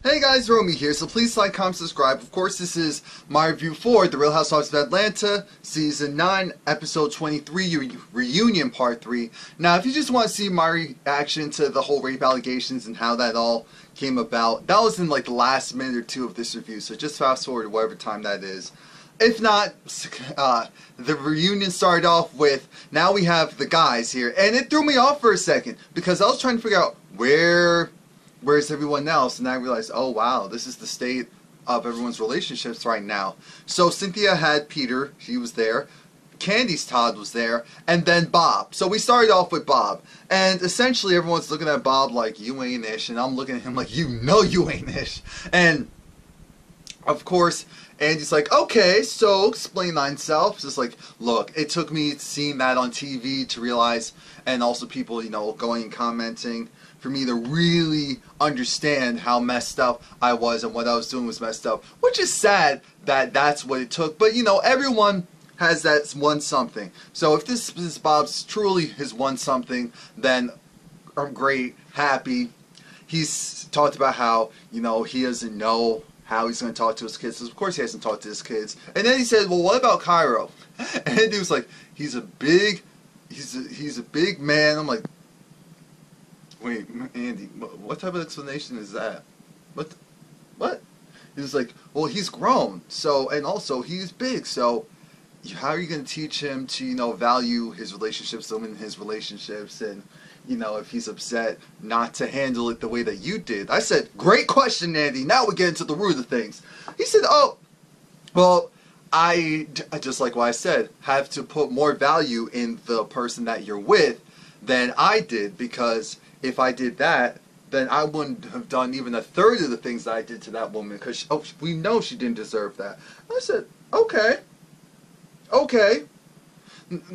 Hey guys, Romie here, so please like, comment, subscribe. Of course, this is my review for The Real Housewives of Atlanta, Season 9, Episode 23, Reunion Part 3. Now, if you just want to see my reaction to the whole rape allegations and how that all came about, that was in like the last minute or two of this review, so just fast forward to whatever time that is. If not, the reunion started off with, now we have the guys here, and it threw me off for a second, because I was trying to figure out where's everyone else, and I realized, oh wow, this is the state of everyone's relationships right now. So Cynthia had Peter, he was there, Kandi's Todd was there, and then Bob. So we started off with Bob, and essentially everyone's looking at Bob like, you ain't ish, and I'm looking at him like, you know you ain't ish. And of course, Andy's like, okay, so explain thyself. Just like, look, it took me seeing that on TV to realize, and also people, you know, going and commenting, for me to really understand how messed up I was and what I was doing was messed up. Which is sad that that's what it took. But, you know, everyone has that one something. So if this is Bob's truly his one something, then I'm great, happy. He's talked about how, you know, he doesn't know how he's going to talk to his kids. So of course he hasn't talked to his kids. And then he said, well, what about Cairo? And he was like, he's a big man. I'm like, wait, Andy, what type of explanation is that? What? He was like, well, he's grown, so, and also he's big, so how are you going to teach him to, you know, value his relationships, limit his relationships, and, you know, if he's upset, not to handle it the way that you did? I said, great question, Andy. Now we get into the root of things. He said, oh, well, I just like what I said, have to put more value in the person that you're with than I did, because if I did that, then I wouldn't have done even a third of the things that I did to that woman, because we know she didn't deserve that. I said, okay,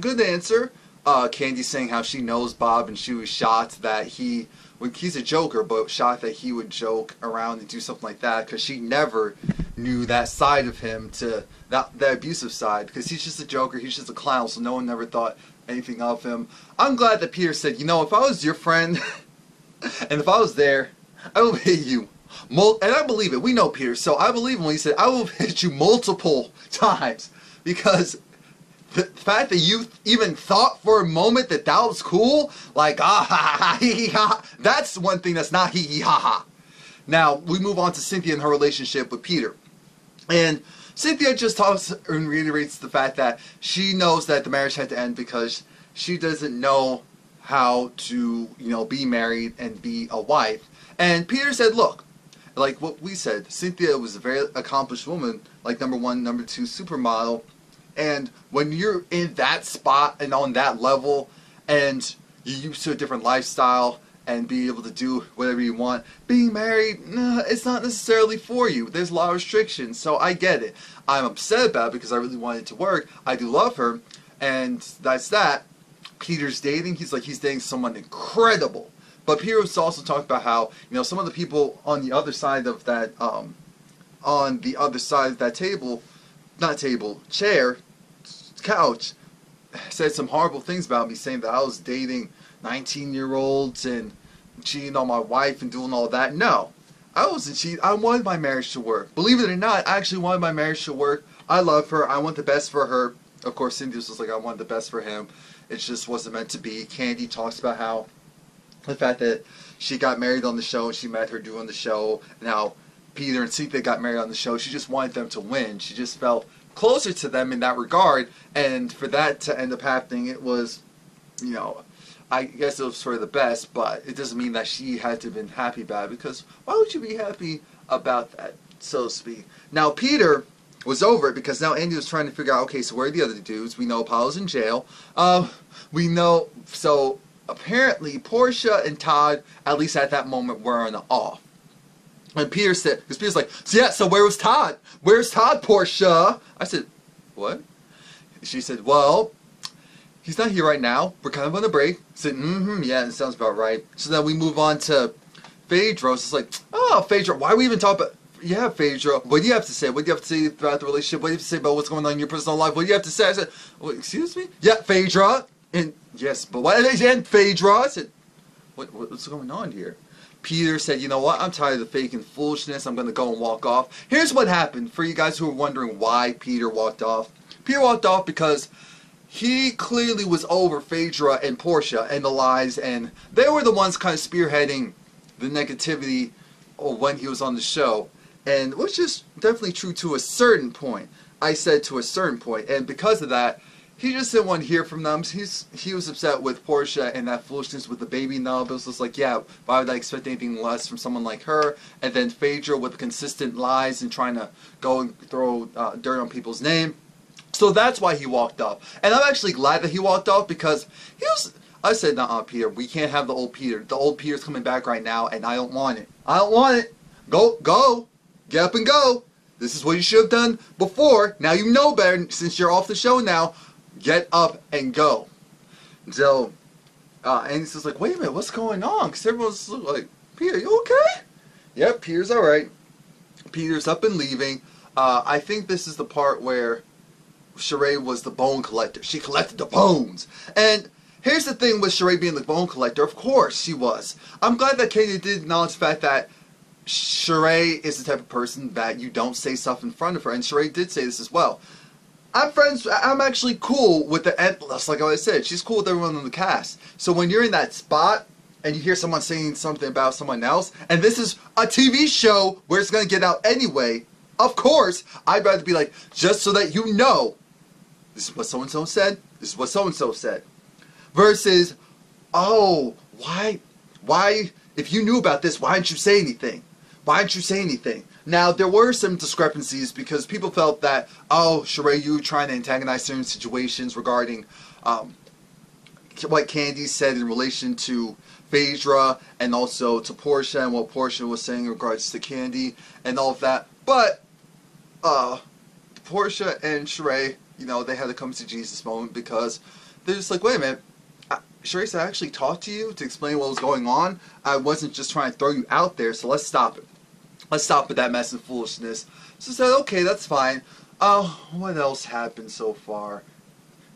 good answer. Kandi saying how she knows Bob, and she was shocked that he's a joker, but shocked that he would joke around and do something like that, because she never knew that side of him, to that abusive side, because he's just a joker, he's just a clown, so no one never thought anything of him. I'm glad that Peter said, you know, if I was your friend and if I was there, I would hit you. And I believe it. We know Peter, so I believe him when he said, I will hit you multiple times, because the fact that you even thought for a moment that that was cool, like, ah ha ha ha hee hee ha, that's one thing that's not hee hee ha ha. Now we move on to Cynthia and her relationship with Peter, and Cynthia just talks and reiterates the fact that she knows that the marriage had to end because she doesn't know how to, you know, be married and be a wife. And Peter said, look, like what we said, Cynthia was a very accomplished woman, like number 1, number 2 supermodel. And when you're in that spot and on that level, and you're used to a different lifestyle and be able to do whatever you want, being married, nah, it's not necessarily for you. There's a lot of restrictions, so I get it. I'm upset about it because I really want it to work. I do love her, and that's that. Peter's dating. He's dating someone incredible. But Peter was also talking about how, you know, some of the people on the other side of that, couch, said some horrible things about me, saying that I was dating 19-year-olds and cheating on my wife and doing all that. No, I wasn't cheating. I wanted my marriage to work. Believe it or not, I actually wanted my marriage to work. I love her. I want the best for her. Of course, Cynthia was like, I wanted the best for him. It just wasn't meant to be. Kandi talks about how the fact that she got married on the show and she met her doing the show. Now, Peter and Cynthia got married on the show. She just wanted them to win. She just felt closer to them in that regard. And for that to end up happening, it was, you know, I guess it was for the best, but it doesn't mean that she had to have been happy about it, because why would you be happy about that, so to speak? Now, Peter was over it because now Andy was trying to figure out, okay, so where are the other dudes? We know Apollo's in jail. We know, so apparently Porsha and Todd, at least at that moment, were on the off. And Peter said, because Peter's like, so yeah, so where was Todd? Where's Todd, Porsha? I said, what? She said, well, he's not here right now. We're kind of on a break. I said, yeah, that sounds about right. So then we move on to Phaedras. It's like, oh, Phaedra, why are we even talking about, yeah, Phaedra, what do you have to say? What do you have to say about the relationship? What do you have to say about what's going on in your personal life? What do you have to say? I said, well, excuse me? Yeah, Phaedra. And yes, but what? And Phaedra. I said, what's going on here? Peter said, you know what, I'm tired of the fake and foolishness, I'm going to go and walk off. Here's what happened, for you guys who are wondering why Peter walked off. Peter walked off because he clearly was over Phaedra and Porsha and the lies, and they were the ones kind of spearheading the negativity when he was on the show. And which is definitely true to a certain point. I said to a certain point, and because of that, he just didn't want to hear from them. He was upset with Porsha and that foolishness with the baby nub. It was just like, yeah, why would I expect anything less from someone like her? And then Phaedra with the consistent lies and trying to go and throw dirt on people's name. So that's why he walked off. And I'm actually glad that he walked off because he was... I said, nah, Peter, we can't have the old Peter. The old Peter's coming back right now, and I don't want it. I don't want it. Go. Get up and go. This is what you should have done before. Now you know better since you're off the show now. Get up and go. So, and he's just like, wait a minute, what's going on? Because everyone's like, Peter, you okay? Yep, Peter's alright. Peter's up and leaving. I think this is the part where Sheree was the bone collector. She collected the bones. And here's the thing with Sheree being the bone collector. Of course she was. I'm glad that Katie did acknowledge the fact that Sheree is the type of person that you don't say stuff in front of her. And Sheree did say this as well. I'm actually cool with the endless, like I said, she's cool with everyone in the cast. So when you're in that spot and you hear someone saying something about someone else, and this is a TV show where it's going to get out anyway, of course, I'd rather be like, just so that you know, this is what so-and-so said, this is what so-and-so said. Versus, oh, why, if you knew about this, why didn't you say anything? Why didn't you say anything? Now, there were some discrepancies because people felt that, oh, Sheree, you were trying to antagonize certain situations regarding what Kandi said in relation to Phaedra and also to Porsha and what Porsha was saying in regards to Kandi and all of that. But Porsha and Sheree, you know, they had to come to Jesus moment because they're just like, wait a minute. Sheree said, I actually talked to you to explain what was going on. I wasn't just trying to throw you out there, so let's stop it. Let's stop with that mess and foolishness. So I said, okay, that's fine. What else happened so far?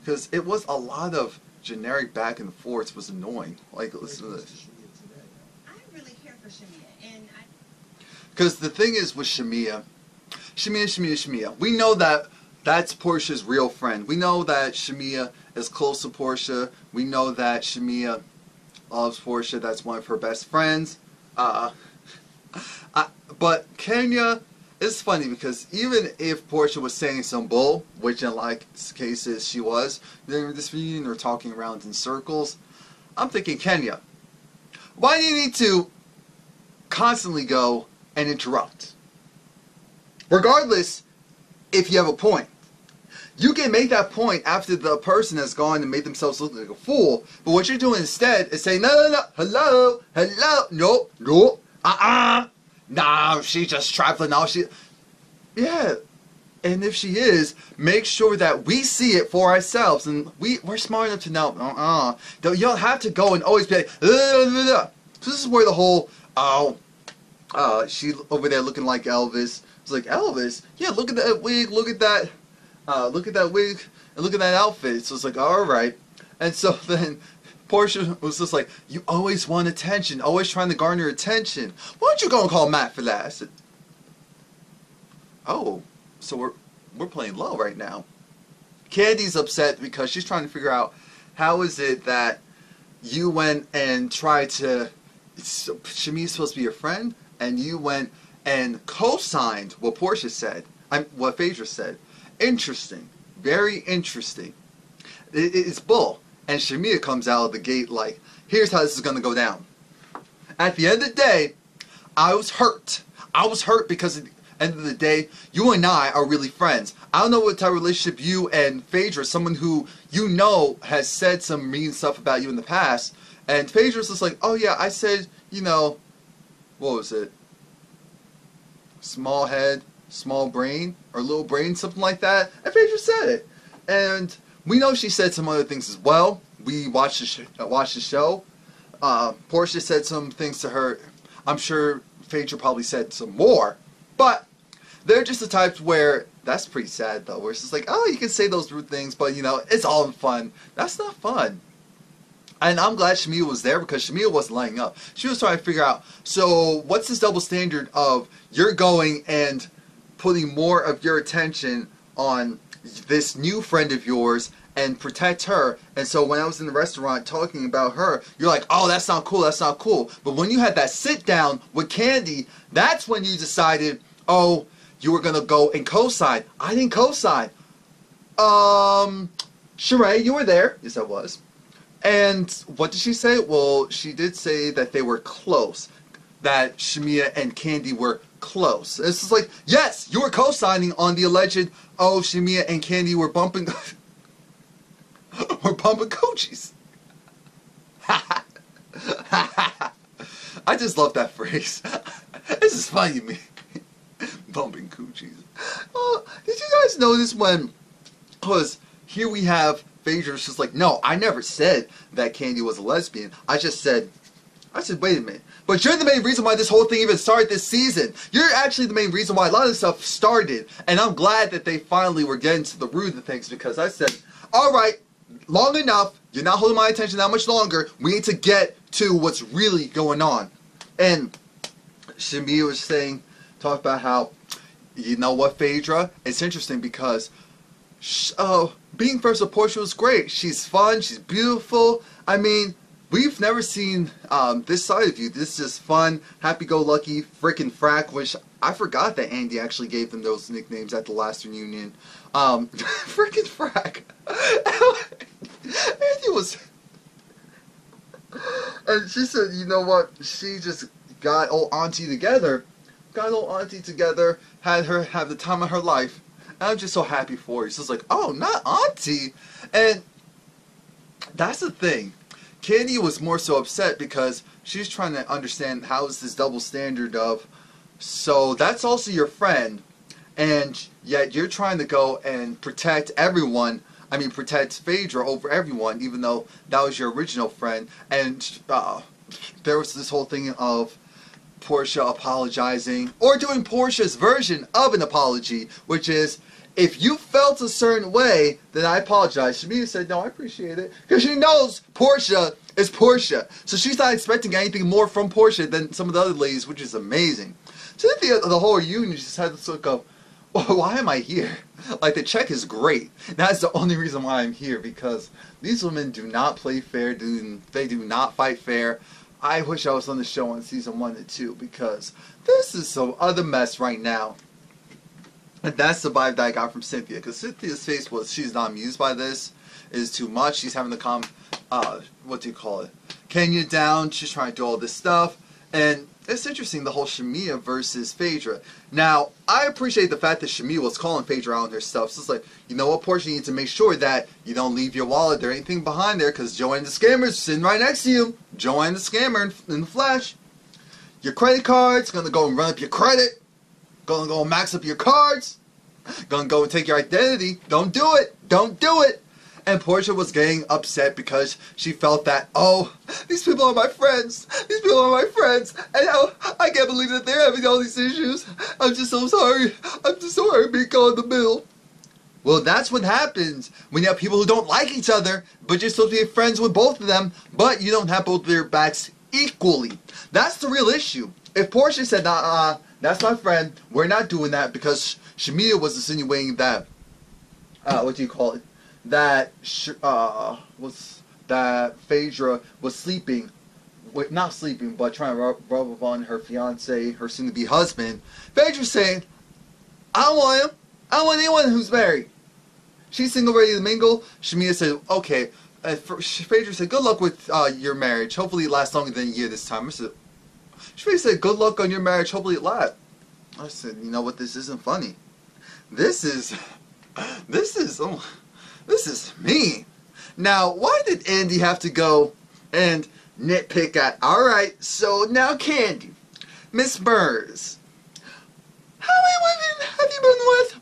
Because it was a lot of generic back and forth. It was annoying. Like, listen to this. I really care for Shamia, and because the thing is with Shamia, we know that that's Porsha's real friend. We know that Shamia is close to Porsha. We know that Shamia loves Porsha. That's one of her best friends. But Kenya, it's funny because even if Porsha was saying some bull, which in like cases she was, during this reunion or talking around in circles, I'm thinking, Kenya, why do you need to constantly go and interrupt? Regardless if you have a point. You can make that point after the person has gone and made themselves look like a fool, but what you're doing instead is saying, no, hello, no, nah, she's just trifling now, yeah, and if she is, make sure that we see it for ourselves, and we're smart enough to know, you don't have to go and always be like, So this is where the whole, she over there looking like Elvis. It's like, Elvis? Yeah, look at that wig, look at that wig, and look at that outfit. So it's like, alright. And so then Porsha was just like, you always want attention, always trying to garner attention. Why don't you go and call Matt for that? I said, oh, so we're playing low right now. Kandi's upset because she's trying to figure out how is it that you went and tried to, Shami's supposed to be your friend, and you went and co-signed what Porsha said, what Phaedra said. Interesting. Very interesting. It's bull. And Shamia comes out of the gate like, here's how this is going to go down. At the end of the day, I was hurt. I was hurt because at the end of the day, you and I are really friends. I don't know what type of relationship you and Phaedra, someone who you know has said some mean stuff about you in the past, and Phaedra's just like, oh yeah, I said, you know, what was it? Small head, small brain, or little brain, something like that. And Phaedra said it. And we know she said some other things as well. We watched the show. Porsha said some things to her. I'm sure Phaedra probably said some more. But they're just the types where, that's pretty sad though, where it's just like, oh, you can say those rude things, but you know, it's all in fun. That's not fun. And I'm glad Shamia was there because Shamia wasn't lighting up. She was trying to figure out, so what's this double standard of you're going and putting more of your attention on this new friend of yours and protect her. And so when I was in the restaurant talking about her, you're like, oh, that's not cool, that's not cool. But when you had that sit down with Kandi, that's when you decided, oh, you were going to go and co-sign. I didn't co-sign. Sheree, you were there. Yes, I was. And what did she say? Well, she did say that they were close. That Shamia and Kandi were close. It's just like, yes, you were co-signing on the alleged, oh, Shamia and Kandi were bumping were bumping coochies. I just love that phrase. This is funny to me. Bumping coochies. Did you guys notice when, because here we have Phaedras just like, no, I never said that Kandi was a lesbian. I said, wait a minute. But you're the main reason why this whole thing even started this season. You're actually the main reason why a lot of this stuff started. And I'm glad that they finally were getting to the root of things, because I said, alright, long enough. You're not holding my attention that much longer. We need to get to what's really going on. And Shamia was saying, talk about how, you know what, Phaedra? It's interesting because being friends with Porsha was great. She's fun. She's beautiful. I mean, we've never seen this side of you. This is just fun, happy-go-lucky, frickin' frack, which I forgot that Andy actually gave them those nicknames at the last reunion. Frickin' frack. Andy was... And she said, you know what? She just got old auntie together. Had her have the time of her life. And I'm just so happy for her. She's just like, oh, not auntie. And that's the thing. Kandi was more so upset because she's trying to understand how is this double standard of, so that's also your friend, and yet you're trying to go and protect everyone. I mean, protect Phaedra over everyone, even though that was your original friend. And there was this whole thing of Porsha apologizing, or doing Porsha's version of an apology, which is, if you felt a certain way, then I apologize. Shamia said, no, I appreciate it. Because she knows Porsha is Porsha. So she's not expecting anything more from Porsha than some of the other ladies, which is amazing. Cynthia, the whole reunion, just had this look of, oh, why am I here? Like, the check is great. That's the only reason why I'm here, because these women do not play fair. They do not fight fair. I wish I was on the show on season 1 and 2, because this is some other mess right now. And that's the vibe that I got from Cynthia, because Cynthia's face was, she's not amused by this. It is too much. She's having to calm, what do you call it? Kenya down. She's trying to do all this stuff. And it's interesting, the whole Shamia versus Phaedra. Now, I appreciate the fact that Shamia was calling Phaedra out on her stuff. So it's like, you know what, Porsha, you need to make sure that you don't leave your wallet or anything behind there, because Joanne the Scammer's sitting right next to you. Joanne the Scammer in the flesh. Your credit card's gonna go and run up your credit. Gonna go and max up your cards. Gonna go and take your identity. Don't do it. Don't do it. And Porsha was getting upset because she felt that, oh, these people are my friends. These people are my friends. And I can't believe that they're having all these issues. I'm just so sorry. I'm just sorry being caught in the middle. Well, that's what happens when you have people who don't like each other, but you're supposed to be friends with both of them, but you don't have both of their backs equally. That's the real issue. If Porsha said, that's my friend, we're not doing that, because Shamia was insinuating that, what do you call it? That Phaedra was sleeping, not sleeping, but trying to rub on her fiance, her soon-to-be husband. Phaedra's saying, I don't want him. I don't want anyone who's married. She's single, ready to mingle. Shamia said, okay. Phaedra said, good luck with your marriage. Hopefully it lasts longer than a year this time. Shamia said, good luck on your marriage. Hopefully it lasts. I said, you know what? This isn't funny. This is mean. Now, why did Andy have to go and nitpick at, alright, so now Kandi, Miss Burrs, how many women have you been with?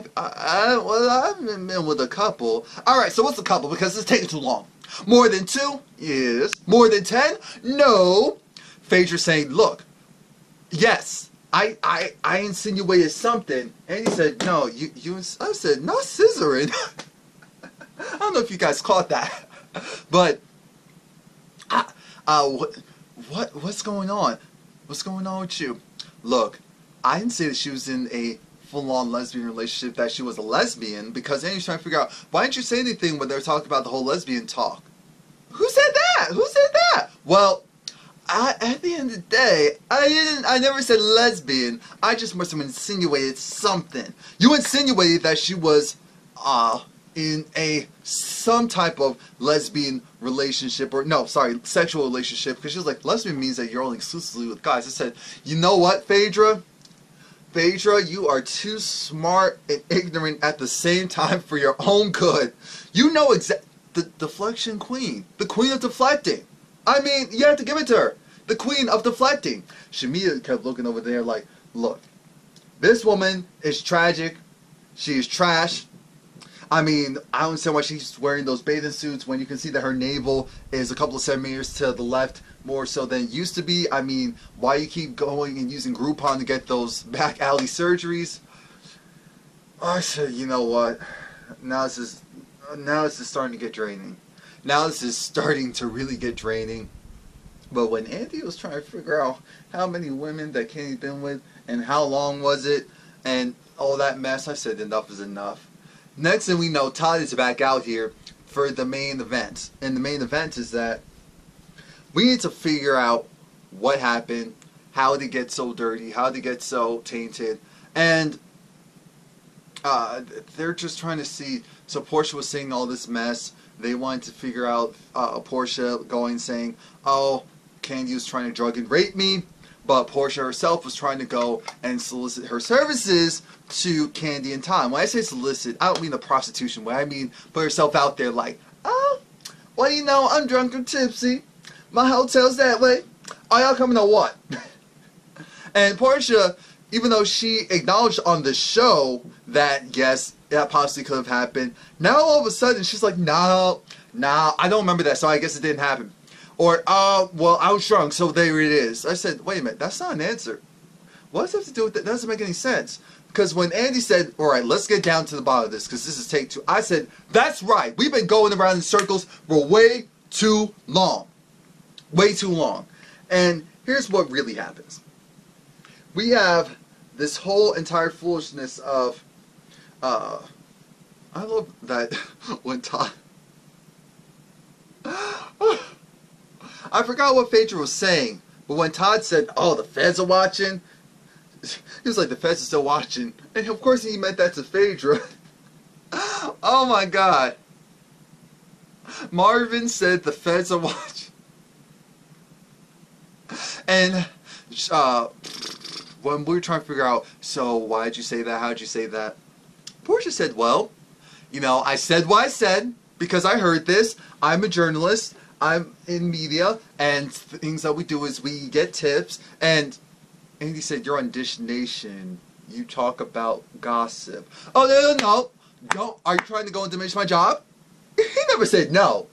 I've been with a couple. Alright, so what's a couple? Because it's taking too long. More than 2? Yes. More than 10? No. Phaedra saying, look, yes, I insinuated something, and he said, no, I said, not scissoring. I don't know if you guys caught that. But what's going on? What's going on with you? Look, I didn't say that she was in a full-on lesbian relationship, that she was a lesbian, because then you're trying to figure out, why didn't you say anything when they were talking about the whole lesbian talk? Who said that? Who said that? Well, at the end of the day, I never said lesbian. I just must have insinuated something. You insinuated that she was in some type of lesbian relationship, or no, sorry, sexual relationship, because she was like, lesbian means that you're only exclusively with guys. I said, you know what, Phaedra? Phaedra, you are too smart and ignorant at the same time for your own good. You know the deflection queen. The queen of deflecting. I mean, you have to give it to her. The queen of deflecting. Shamia kept looking over there like, look, this woman is tragic. She is trash. I mean, I don't understand why she's wearing those bathing suits when you can see that her navel is a couple of centimeters to the left more so than it used to be. I mean, why you keep going and using Groupon to get those back alley surgeries? I said, you know what? Now this is starting to get draining. Now this is starting to really get draining. But when Andy was trying to figure out how many women that Kenny's been with and how long was it and all that mess, I said enough is enough. Next thing we know, Todd is back out here for the main event. And the main event is that we need to figure out what happened, how did it get so dirty, how did it get so tainted. And they're just trying to see. So Porsha was saying all this mess. They wanted to figure out Porsha going saying, oh, Kandi was trying to drug and rape me. But Porsha herself was trying to go and solicit her services to Kandi and Tom. When I say solicit, I don't mean the prostitution way. I mean put herself out there like, oh, well, you know, I'm drunk and tipsy. My hotel's that way. Are y'all coming or what? And Porsha, even though she acknowledged on the show that, yes, that possibly could have happened, now all of a sudden she's like, no, I don't remember that, so I guess it didn't happen. Or, well, I was drunk, so there it is. I said, wait a minute, that's not an answer. What does that have to do with that? That doesn't make any sense. Because when Andy said, all right, let's get down to the bottom of this, because this is take two, I said, that's right. We've been going around in circles for way too long. Way too long. And here's what really happens. We have this whole entire foolishness of, I love that when Todd, I forgot what Phaedra was saying, but when Todd said, oh, the feds are watching, he was like, the feds are still watching. And of course he meant that to Phaedra. Oh my god. Marvin said the feds are watching. And when we were trying to figure out, so why did you say that? How did you say that? Porsha said, well, you know, I said what I said because I heard this. I'm a journalist. I'm in media, and things that we do is we get tips. And Andy said, you're on Dish Nation. You talk about gossip. Oh, no. Don't. Are you trying to go and diminish my job? He never said no.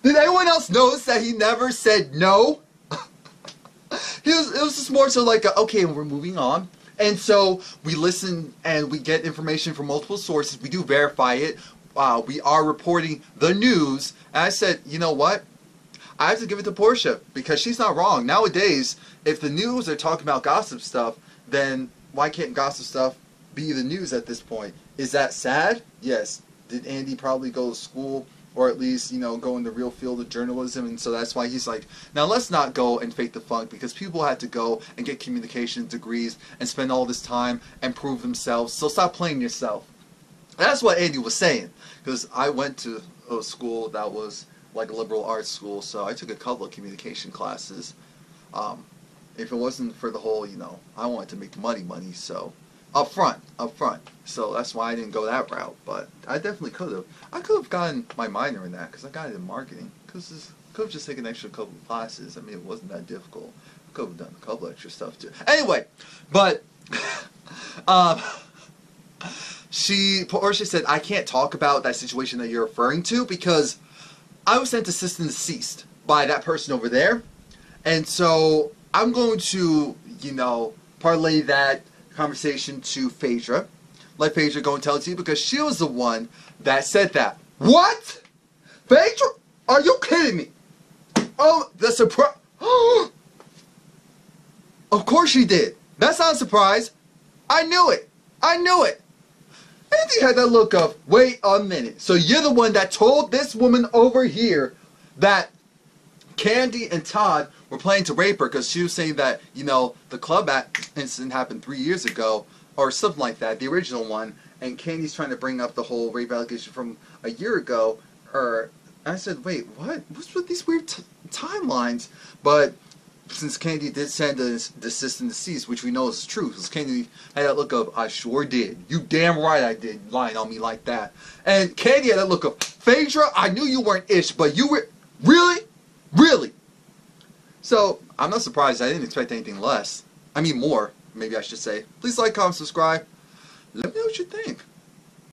Did anyone else notice that he never said no? It was just more so like, okay, we're moving on. And so we listen and we get information from multiple sources. We do verify it. We are reporting the news. And I said, you know what? I have to give it to Porsha because she's not wrong. Nowadays, if the news are talking about gossip stuff, then why can't gossip stuff be the news at this point? Is that sad? Yes. Did Andy probably go to school or at least, you know, go in the real field of journalism? And so that's why he's like, now let's not go and fake the funk because people had to go and get communication degrees and spend all this time and prove themselves. So stop playing yourself. That's what Andy was saying. Because I went to a school that was like a liberal arts school, so I took a couple of communication classes. If it wasn't for the whole, you know, I wanted to make money, so up front. So that's why I didn't go that route. But I definitely could have. I could have gotten my minor in that because I got it in marketing. Because could have just taken an extra couple of classes. I mean, it wasn't that difficult. I could have done a couple extra stuff too. Anyway, but Porsha said, I can't talk about that situation that you're referring to because I was sent to cease and desist by that person over there. And so I'm going to, you know, parlay that conversation to Phaedra. Let Phaedra go and tell it to you because she was the one that said that. What? Phaedra? Are you kidding me? Oh, the surprise. Of course she did. That's not a surprise. I knew it. I knew it. Andy had that look of, wait a minute. So you're the one that told this woman over here that Kandi and Todd were planning to rape her because she was saying that, you know, the club incident happened 3 years ago or something like that, the original one, and Candy's trying to bring up the whole rape allegation from a year ago. I said, wait, what? What's with these weird timelines? But since Kandi did send a desist and desist, which we know is true, because Kandi had that look of, I sure did. You damn right I did, lying on me like that. And Kandi had that look of, Phaedra, I knew you weren't ish, but you were, really? Really? So, I'm not surprised. I didn't expect anything less. I mean more, maybe I should say. Please like, comment, subscribe. Let me know what you think.